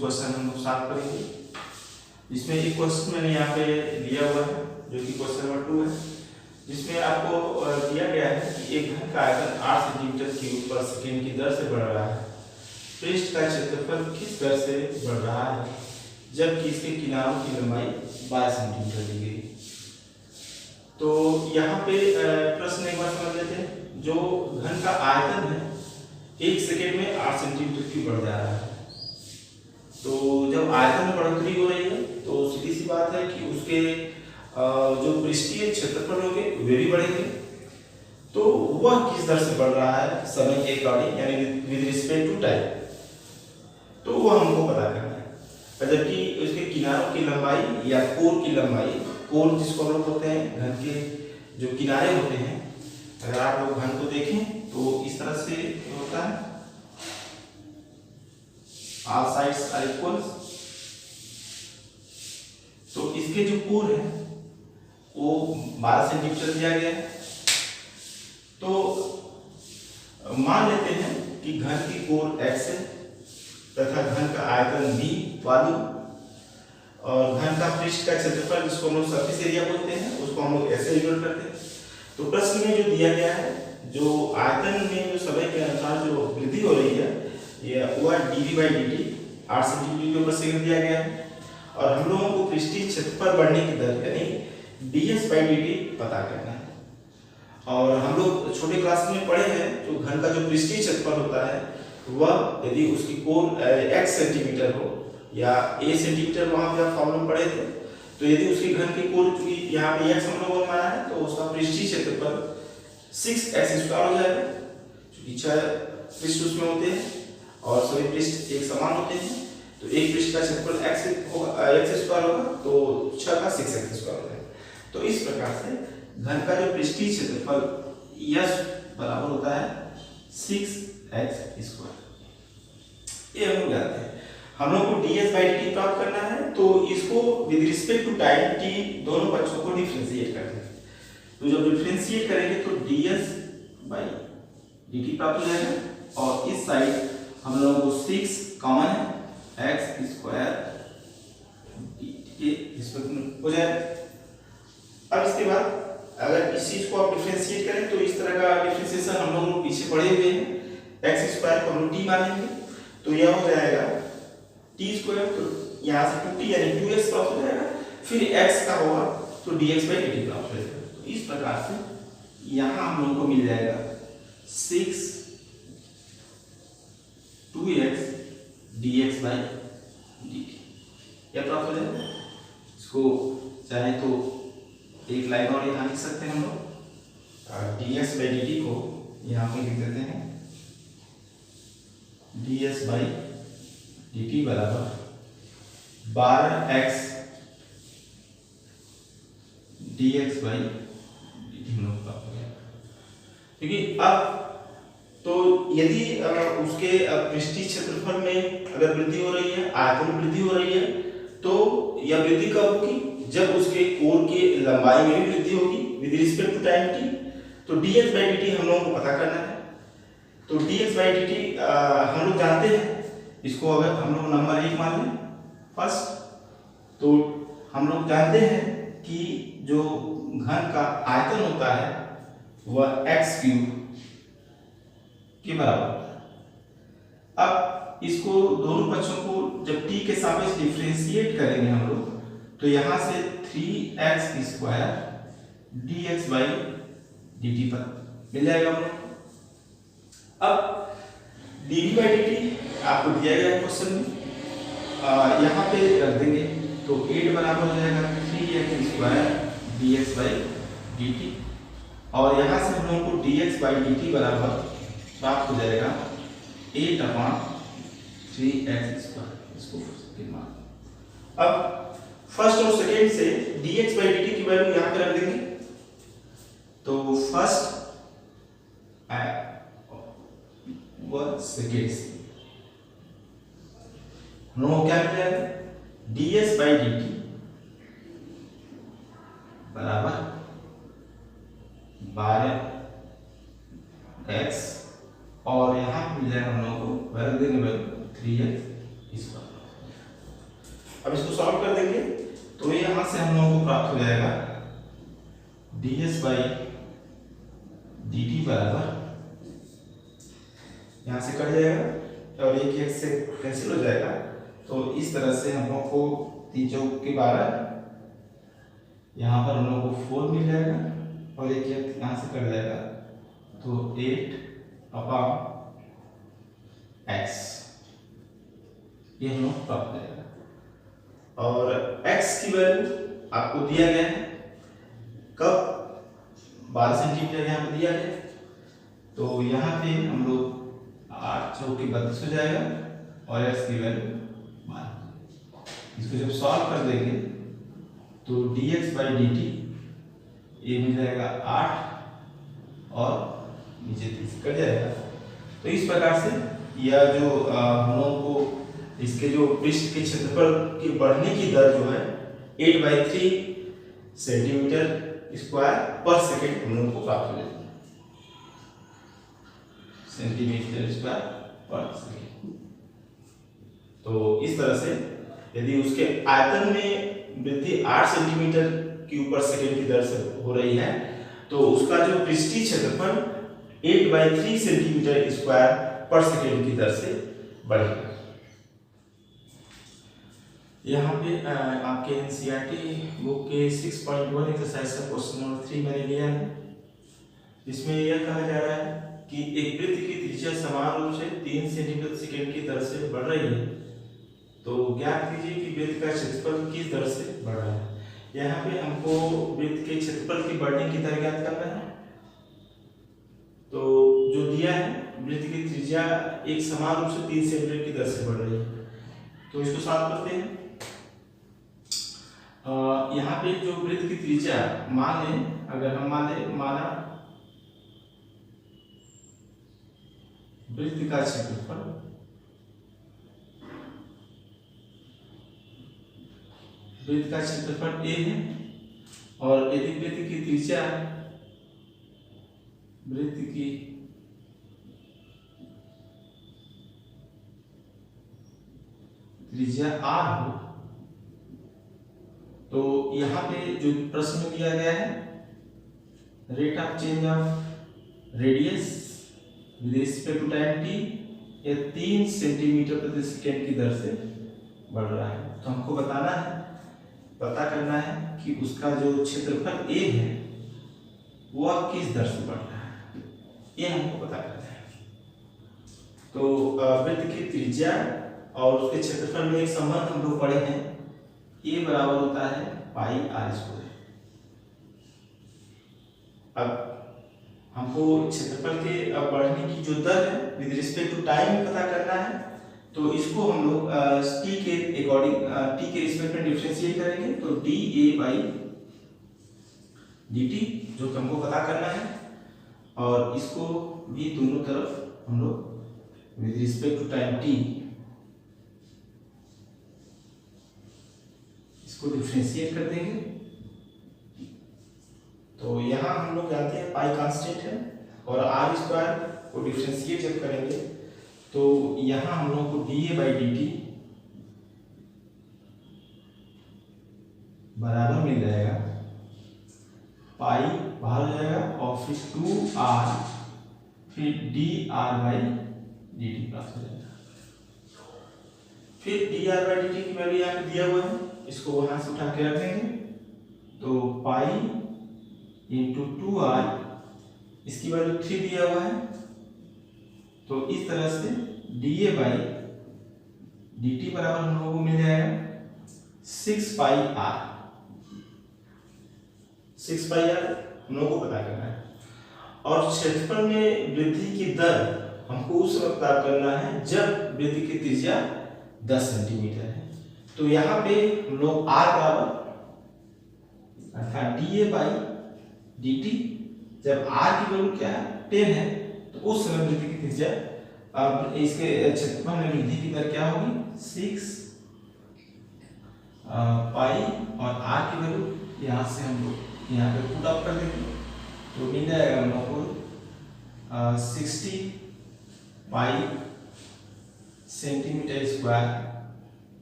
Question हम लोग solve करेंगे। इसमें एक क्वेश्चन मैंने यहाँ पे दिया हुआ है जो कि क्वेश्चन नंबर 2 है, जिसमें आपको दिया गया है कि एक घन का आयतन 8 सेंटीमीटर क्यूब पर सेकेंड की दर से बढ़ रहा है। पृष्ठ का क्षेत्रफल किस दर से बढ़ रहा है जबकि इसके किनारों की लंबाई 12 सेंटीमीटर दी गई। तो यहाँ पे प्रश्न एक बार समझ लेते हैं। जो घन का आयतन है 1 सेकेंड में 8 सेंटीमीटर क्यूब बढ़ जा रहा है। तो जब आयतन में बढ़ोतरी हो रही है तो सीधी सी बात है कि उसके जो पृष्ठीय क्षेत्रफल होंगे वे भी बढ़ेंगे। तो वह किस दर से बढ़ रहा है समय के अकॉर्डिंग, यानी विद रिस्पेक्ट टू टाइम, तो वह हमको पता करना है। जबकि उसके किनारों की लंबाई या कोर की लंबाई, कोर जिसको हम लोग बोलते हैं घन के जो किनारे होते हैं, अगर आप लोग घन को देखें तो इस तरह से होता है, all sides are equal। तो इसके जो कोर है वो 12 सेंटीमीटर दिया गया है। तो मान लेते हैं कि घन की कोर x है तथा घन का आयतन b वाली और घन का पृष्ठ का क्षेत्रफल जिसको हम लोग सरफेस एरिया बोलते हैं उसको हम लोग ऐसे डिनोट करते हैं। तो प्रश्न में जो दिया गया है, जो आयतन में जो समय के अनुसार जो वृद्धि हो रही है ये हुआ dv/dt 8 सेंटीमीटर पर सेकंड दिया गया है और हम लोगों को पृष्ठीय क्षेत्रफल बढ़ने की दर यानी ds/dt पता करना है। और हम लोग छोटे क्लास में पढ़े हैं जो घन का जो पृष्ठीय क्षेत्रफल होता है वह यदि उसकी कोर x सेंटीमीटर हो या a सेंटीमीटर, वहां पे आप फॉर्मूला पढ़े थे, तो यदि उसकी घन की कोर चूंकि यहाँ पे x हम लोगों ने माना है तो उसका पृष्ठीय क्षेत्रफल 6x² हो जाएगा, क्योंकि 6 पृष्ठ उसमें होते हैं और सभी पृष्ठ एक समान होते हैं। तो एक पृष्ठ का क्षेत्रफल x होगा, x² होगा, तो 6 का 6x² हो जाएगा। तो इस प्रकार से घन का जो पृष्ठीय क्षेत्रफल यस बराबर होता है 6x²। ये हम लोग जानते हैं। हम लोग को ds/dt प्राप्त करना है तो इसको with respect to time t दोनों पक्षों को डिफरेंशिएट करना है। तो जब डिफरेंशिएट करेंगे तो ds/dt प्राप्त हो जाएगा और इस साइड हम लोगों को 6 कॉमन है, x² dt हो जाएगा। अब इसके बाद अगर इस चीज को आप डिफरेंशिएट करें तो इस तरह का डिफरेंशिएशन हम लोग पीछे पढ़े हुए हैं, x² को हम t मानेंगे तो यह हो जाएगा t², तो यहाँ से 2t यानी 2x प्राप्त हो जाएगा, फिर x का होगा तो dx/dt प्राप्त हो जाएगा। तो इस प्रकार से यहाँ हम लोगों को मिल जाएगा 6 2x dx/dt यह प्राप्त हो जाएगा। इसको चाहे तो एक लाइन और यहाँ लिख सकते हैं हम लोग, dx/dt को यहाँ पे लिख देते हैं ds/dt बराबर 12x dx/dt हम लोग प्राप्त हो जाएगा। क्योंकि अब तो यदि उसके पृष्ठीय क्षेत्रफल में अगर वृद्धि हो रही है, आयतन में वृद्धि हो रही है, तो यह वृद्धि कब होगी जब उसके कोर की लंबाई में भी वृद्धि होगी with respect to time t। तो ds/dt हम लोगों को पता करना है। तो ds/dt हम लोग जानते हैं, इसको अगर हम लोग नंबर 1 मान लें फर्स्ट, तो हम लोग जानते हैं कि जो घन का आयतन होता है वह x³ के बराबर होता है। अब इसको दोनों पक्षों को जब t के सापेक्ष डिफरेंशिएट करेंगे हम लोग तो यहाँ से 3x² dx/dt पर मिल जाएगा हम लोग। अब dv/dt आपको दिया गया क्वेश्चन में, यहाँ पे रख देंगे तो 8 बराबर हो जाएगा 3x² dx/dt और यहाँ से हम लोगों को dx/dt बराबर प्राप्त हो जाएगा 8/3x²। इसको मान अब फर्स्ट और सेकेंड से dx/dt की वैल्यू यहाँ पे रख देंगे। तो फर्स्ट व सेकेंड से हम लोगों को क्या मिल जाएगा, ds/dt बराबर 12x और यहाँ मिल जाएगा हम लोगों को रख देंगे 3x²। अब इसको सॉल्व कर देंगे तो यहां से हम लोगों को प्राप्त हो जाएगा ds बाई dt बराबर, यहाँ से कट जाएगा और एक से कैंसिल हो जाएगा। तो इस तरह से हम लोग को 3 चौक के 12, यहाँ पर हम लोग को 4 मिल जाएगा और एक यहाँ से कट जाएगा तो 8/x ये हम लोग प्राप्त हो जाएगा। और x की वैल्यू आपको दिया गया है कब, 12 सेंटीमीटर यहाँ पे दिया गया। तो यहाँ पे हम लोग 8 चौके 32 हो जाएगा और x की वैल्यू 12। इसको जब सॉल्व कर देंगे तो dx बाई dt ये मिल जाएगा 8 और नीचे 30 कट जाएगा। तो इस प्रकार से यह जो हम लोगों को इसके जो पृष्ठ के क्षेत्रफल के बढ़ने की दर जो है 8/3 सेंटीमीटर स्क्वायर पर सेकेंड हम लोगों को प्राप्त हो जाएगी, सेंटीमीटर स्क्वायर पर सेकेंड। तो इस तरह से यदि उसके आयतन में वृद्धि 8 सेंटीमीटर की ऊपर सेकेंड की दर से हो रही है तो उसका जो पृष्ठीय क्षेत्रफल 8/3 सेंटीमीटर स्क्वायर पर सेकेंड की दर से बढ़ेगा। यहाँ पे आपके एनसीईआरटी बुक के 6.1 एक्सरसाइज का क्वेश्चन नंबर 3 मैंने लिया है। इसमें यह कहा जा रहा है कि एक वृत्त की त्रिज्या समान रूप से 3 सेंटीमीटर सेकेंड की दर से बढ़ रही है, तो ज्ञात कीजिए कि वृत्त का क्षेत्रफल किस दर से बढ़ रहा है। यहाँ पे हमको वृत्त के क्षेत्रफल की बढ़ने की दर ज्ञात करना है। तो जो दिया है वृत्त की त्रिज्या एक समान रूप से 3 सेंटीमीटर की दर से बढ़ रही है, तो इसको सॉल्व करते हैं। यहाँ पे जो वृत्त की त्रिज्या मान लें, अगर हम माना वृत्त का क्षेत्रफल a है और यदि वृत्त की त्रिज्या r हो, तो यहाँ पे जो प्रश्न में दिया गया है rate of change of radius with respect to time t ये 3 सेंटीमीटर प्रति सेकेंड की दर से बढ़ रहा है। तो हमको पता करना है कि उसका जो क्षेत्रफल a है वह किस दर से बढ़ रहा है, ये हमको पता करना है। तो वृत्त की त्रिज्या और उसके क्षेत्रफल में एक संबंध हम लोग पढ़े हैं, a बराबर होता है पाई r स्क्वायर। अब हमको क्षेत्रफल के बढ़ने की जो दर है विद रिस्पेक्ट टू टाइम पता करना है, तो इसको हम लोग t के अकॉर्डिंग t के रिस्पेक्ट में डिफरेंशिएट करेंगे। तो dA बाई dt जो कि हमको पता करना है, और इसको भी दोनों तरफ हम लोग with respect to time t इसको डिफरेंशिएट कर देंगे। तो यहाँ हम लोग जानते हैं पाई कांस्टेंट है और r स्क्वायर को डिफरेंशिएट जब करेंगे तो यहाँ हम लोग को dA बाई dt बराबर मिल जाएगा पाई बाहर हो जाएगा और फिर 2r फिर dr बाई dt प्राप्त हो जाएगा। फिर dr बाई dt की वैल्यू यहाँ पे दिया हुआ है, इसको वहां से उठा के रख देंगे। तो पाई इंटू 2r इसकी वैल्यू 3 दिया हुआ है, तो इस तरह से dA बाई dt बराबर हम लोगों को मिल जाएगा 6 पाई r। 6 पाई r हम लोगों को पता करना है। और क्षेत्रफल में वृद्धि की दर हमको उस समय पता करना है जब वृद्धि की त्रिज्या 10 सेंटीमीटर है। तो यहाँ पे हम लोग r बराबर अर्थात dA बाई dt जब r की वैल्यू क्या है 10 है, तो उस समय वृद्धि की त्रिज्या अब इसके क्षेत्रफल में वृद्धि की दर क्या होगी 6 पाई और r की वैल्यू यहाँ से हम लोग यहाँ पे पुट अप कर देंगे, तो मिल जाएगा हम लोग को 60 पाई सेंटीमीटर स्क्वायर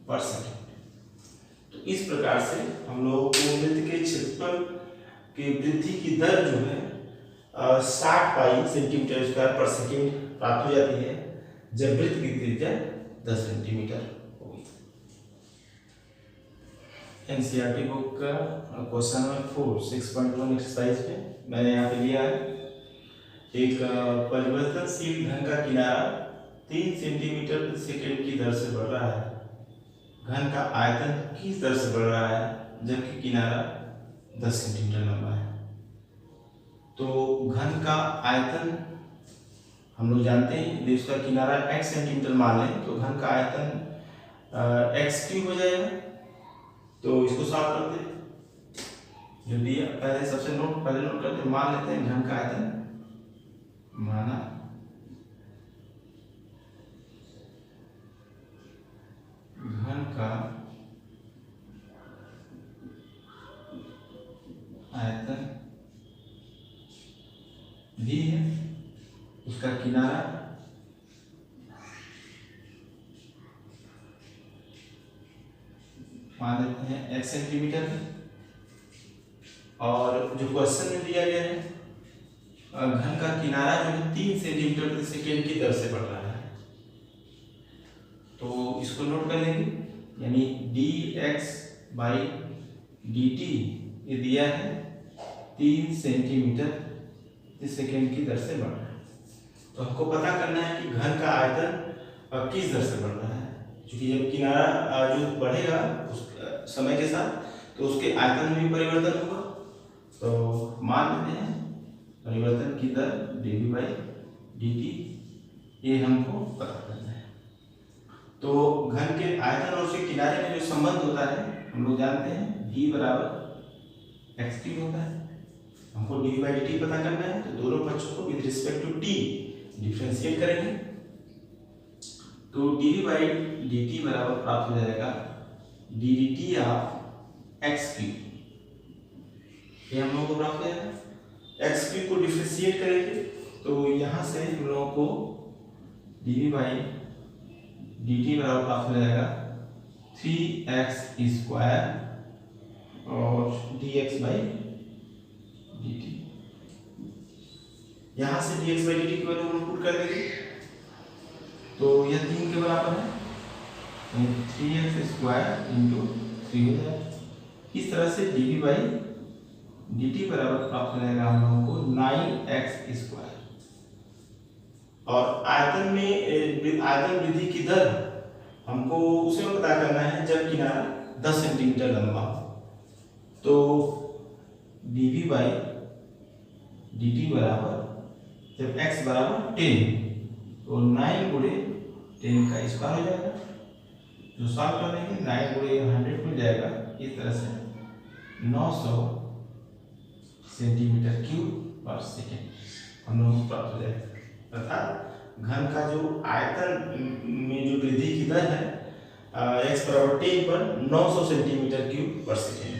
पर सेकेंड। तो इस प्रकार से हम लोग को वृत्त के क्षेत्रफल की वृद्धि की दर जो है 60 पाई सेंटीमीटर स्क्वायर पर सेकेंड प्राप्त हो जाती है जब वृत्त की त्रिज्या 10 सेंटीमीटर होगी। एनसीईआरटी बुक का क्वेश्चन नंबर 4 6.1 एक्सरसाइज में मैंने यहाँ पे लिया है एक परिवर्तनशील घन का किनारा 3 सेंटीमीटर प्रति सेकेंड की दर से बढ़ रहा है। घन का आयतन किस दर से बढ़ रहा है जबकि किनारा 10 सेंटीमीटर लंबा है। तो घन का आयतन हम लोग जानते हैं यदि उसका किनारा x सेंटीमीटर मान लें तो घन का आयतन x क्यूब हो जाएगा। तो इसको सॉल्व करते हैं जो दिया पहले नोट करते मान लेते हैं घन का आयतन माना घन का आयतन भी है, उसका किनारा मान लेते हैं x सेंटीमीटर है और जो क्वेश्चन में दिया गया है घन का किनारा जो है 3 सेंटीमीटर प्रति सेकेंड की दर से बढ़ रहा है। तो इसको नोट कर लेंगे यानी dx बाई dt ये दिया है 3 सेंटीमीटर प्रति सेकेंड की दर से बढ़ रहा है। तो हमको पता करना है कि घन का आयतन किस दर से बढ़ रहा है, क्योंकि जब किनारा जो बढ़ेगा उस समय के साथ तो उसके आयतन में भी परिवर्तन होगा। तो मान लेते हैं परिवर्तन की दर dv बाई dt ये हमको पता करना है। तो घन के आयतन और उसके किनारे में जो संबंध होता है हम लोग जानते हैं v बराबर x क्यूब होता है। हमको dv बाई dt पता करना है तो दोनों पक्षों को with respect to t differentiate करेंगे। तो dv बाई dt बराबर प्राप्त हो जाएगा ddt ऑफ x क्यूब। ये हम लोगों को प्राप्त हो जाएगा। x क्यूब को डिफरेंशिएट करेंगे तो यहाँ से हम लोगों को dv बाई dt बराबर प्राप्त हो जाएगा 3x स्क्वायर और dx बाई dt। यहाँ से dx बाई dt की वैल्यू हम पुट कर देंगे तो यह 3 के बराबर है, 3x स्क्वायर इंटू 3 हो जाएगा। इस तरह से dv बाई dt बराबर प्राप्त हो जाएगा हम लोगों को 9x स्क्वायर। और आयतन में आयतन वृद्धि की दर हमको उसे पता करना है जब किनारा 10 सेंटीमीटर लंबा हो। तो dv बाई dt बराबर जब x बराबर 10 तो 9 गुणे 10 का स्क्वायर हो जाएगा। जो सॉल्व कर देंगे 9 गुणे 100 मिल जाएगा। इस तरह से 900 सेंटीमीटर क्यूब पर सेकेंड हम लोगों को प्राप्त हो जाएगा। अर्थात घन का जो आयतन में जो वृद्धि की दर है x बराबर 10 पर 900 सेंटीमीटर क्यूब पर सेकेंड।